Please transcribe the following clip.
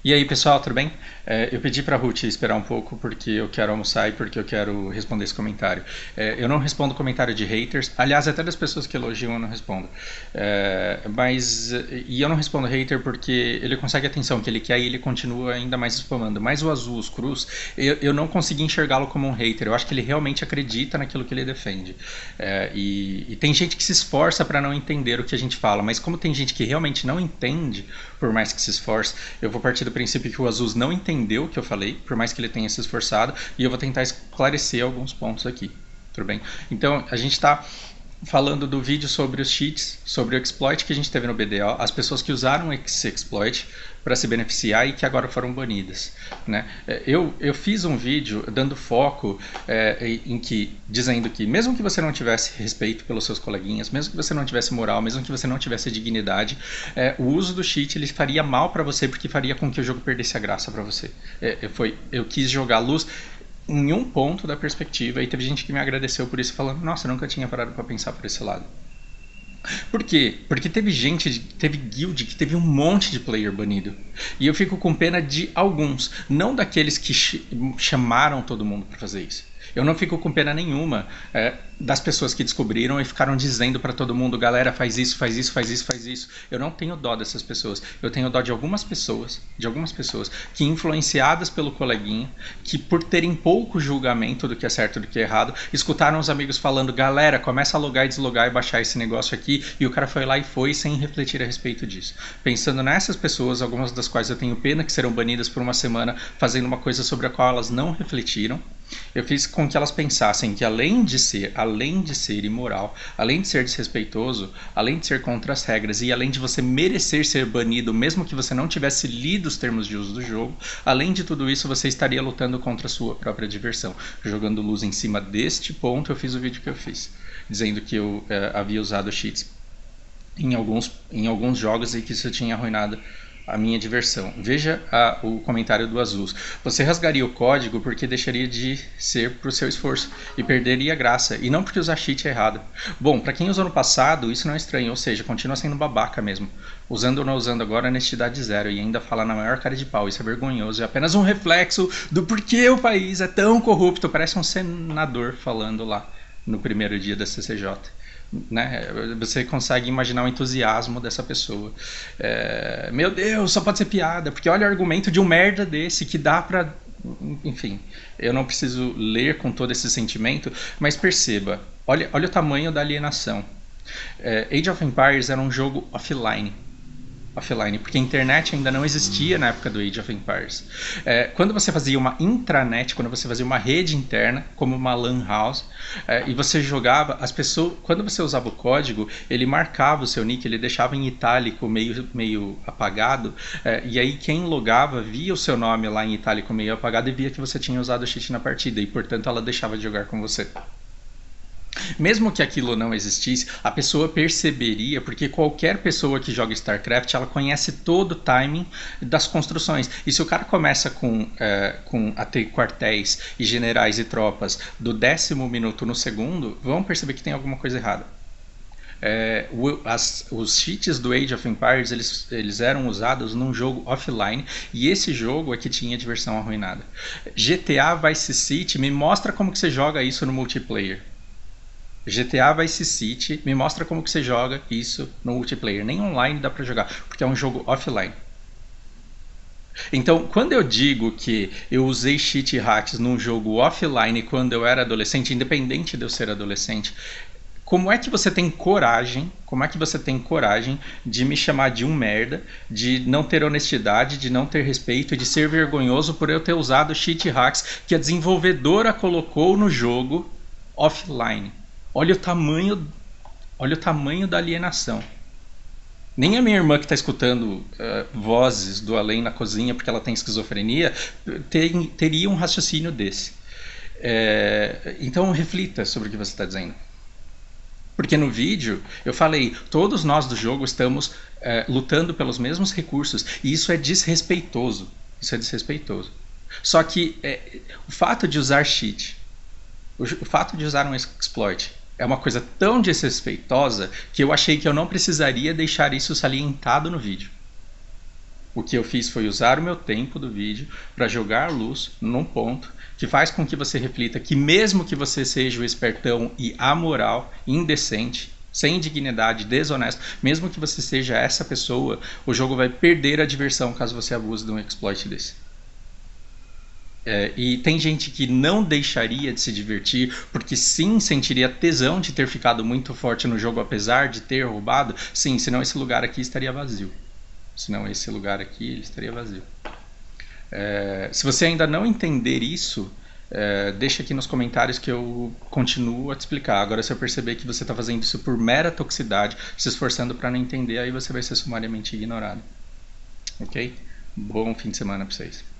E aí, pessoal, tudo bem? Eu pedi para a Ruth esperar um pouco porque eu quero almoçar e porque eu quero responder esse comentário. Eu não respondo comentário de haters, aliás, até das pessoas que elogiam eu não respondo. E eu não respondo hater porque ele consegue a atenção que ele quer e ele continua ainda mais spamando. Mas o Azul, os Cruz, eu não consegui enxergá-lo como um hater. Eu acho que ele realmente acredita naquilo que ele defende. E tem gente que se esforça para não entender o que a gente fala, mas como tem gente que realmente não entende, por mais que se esforce, eu vou partir do princípio que o Azus não entendeu o que eu falei, por mais que ele tenha se esforçado, e eu vou tentar esclarecer alguns pontos aqui. Tudo bem? Então, a gente está falando do vídeo sobre os cheats, sobre o exploit que a gente teve no BDO, as pessoas que usaram esse exploit para se beneficiar e que agora foram banidas. Né? Eu fiz um vídeo dando foco em que, dizendo que mesmo que você não tivesse respeito pelos seus coleguinhas, mesmo que você não tivesse moral, mesmo que você não tivesse dignidade, o uso do cheat ele faria mal para você porque faria com que o jogo perdesse a graça para você. Eu quis jogar luz em um ponto da perspectiva e teve gente que me agradeceu por isso falando, nossa, eu nunca tinha parado para pensar por esse lado. Por quê? Porque teve guild que teve um monte de player banido. E eu fico com pena de alguns, não daqueles que chamaram todo mundo para fazer isso. Eu não fico com pena nenhuma das pessoas que descobriram e ficaram dizendo para todo mundo, galera, faz isso, faz isso, faz isso, faz isso. Eu não tenho dó dessas pessoas. Eu tenho dó de algumas pessoas que influenciadas pelo coleguinha, que por terem pouco julgamento do que é certo e do que é errado, escutaram os amigos falando, galera, começa a logar e deslogar e baixar esse negócio aqui, e o cara foi lá e foi sem refletir a respeito disso. Pensando nessas pessoas, algumas das quais eu tenho pena que serão banidas por uma semana, fazendo uma coisa sobre a qual elas não refletiram, eu fiz com que elas pensassem que além de ser imoral, além de ser desrespeitoso, além de ser contra as regras e além de você merecer ser banido, mesmo que você não tivesse lido os termos de uso do jogo, além de tudo isso você estaria lutando contra a sua própria diversão. Jogando luz em cima deste ponto, eu fiz o vídeo que eu fiz, dizendo que eu havia usado cheats em alguns jogos e que isso tinha arruinado a minha diversão. Veja o comentário do Azus. Você rasgaria o código porque deixaria de ser pro seu esforço e perderia a graça, e não porque usar cheat é errado. Bom, para quem usou no passado, isso não é estranho, ou seja, continua sendo babaca mesmo. Usando ou não usando agora, honestidade zero, e ainda fala na maior cara de pau. Isso é vergonhoso, é apenas um reflexo do porquê o país é tão corrupto. Parece um senador falando lá no primeiro dia da CCJ. Né? Você consegue imaginar o entusiasmo dessa pessoa. Meu Deus, só pode ser piada, porque olha o argumento de um merda desse que dá pra. Enfim, eu não preciso ler com todo esse sentimento, mas perceba, olha o tamanho da alienação. Age of Empires era um jogo offline, porque a internet ainda não existia na época do Age of Empires. Quando você fazia uma intranet, quando você fazia uma rede interna, como uma LAN house, e você jogava, as pessoas, quando você usava o código, ele marcava o seu nick, ele deixava em itálico meio apagado, e aí quem logava via o seu nome lá em itálico meio apagado e via que você tinha usado o cheat na partida, e portanto ela deixava de jogar com você. Mesmo que aquilo não existisse, a pessoa perceberia, porque qualquer pessoa que joga StarCraft, ela conhece todo o timing das construções. E se o cara começa a ter quartéis e generais e tropas do 10º minuto no segundo, vão perceber que tem alguma coisa errada. Os cheats do Age of Empires eles eram usados num jogo offline, e esse jogo é que tinha diversão arruinada. GTA Vice City me mostra como que você joga isso no multiplayer. GTA Vice City me mostra como que você joga isso no multiplayer. Nem online dá pra jogar, porque é um jogo offline. Então, quando eu digo que eu usei cheat hacks num jogo offline quando eu era adolescente, independente de eu ser adolescente, como é que você tem coragem de me chamar de um merda, de não ter honestidade, de não ter respeito, de ser vergonhoso por eu ter usado cheat hacks que a desenvolvedora colocou no jogo offline? Olha o tamanho da alienação. Nem a minha irmã que está escutando vozes do além na cozinha porque ela tem esquizofrenia teria um raciocínio desse. Então reflita sobre o que você está dizendo. Porque no vídeo eu falei, todos nós do jogo estamos lutando pelos mesmos recursos, e isso é desrespeitoso. Só que o fato de usar cheat, o fato de usar um exploit, é uma coisa tão desrespeitosa que eu achei que eu não precisaria deixar isso salientado no vídeo. O que eu fiz foi usar o meu tempo do vídeo para jogar luz num ponto que faz com que você reflita que mesmo que você seja o espertão e amoral, indecente, sem dignidade, desonesto, mesmo que você seja essa pessoa, o jogo vai perder a diversão caso você abuse de um exploit desse. E tem gente que não deixaria de se divertir porque sim sentiria tesão de ter ficado muito forte no jogo apesar de ter roubado. Sim, senão esse lugar aqui estaria vazio. Senão esse lugar aqui ele estaria vazio. Se você ainda não entender isso, deixa aqui nos comentários que eu continuo a te explicar. Agora, se eu perceber que você está fazendo isso por mera toxicidade, se esforçando para não entender, aí você vai ser sumariamente ignorado. Ok? Bom fim de semana para vocês.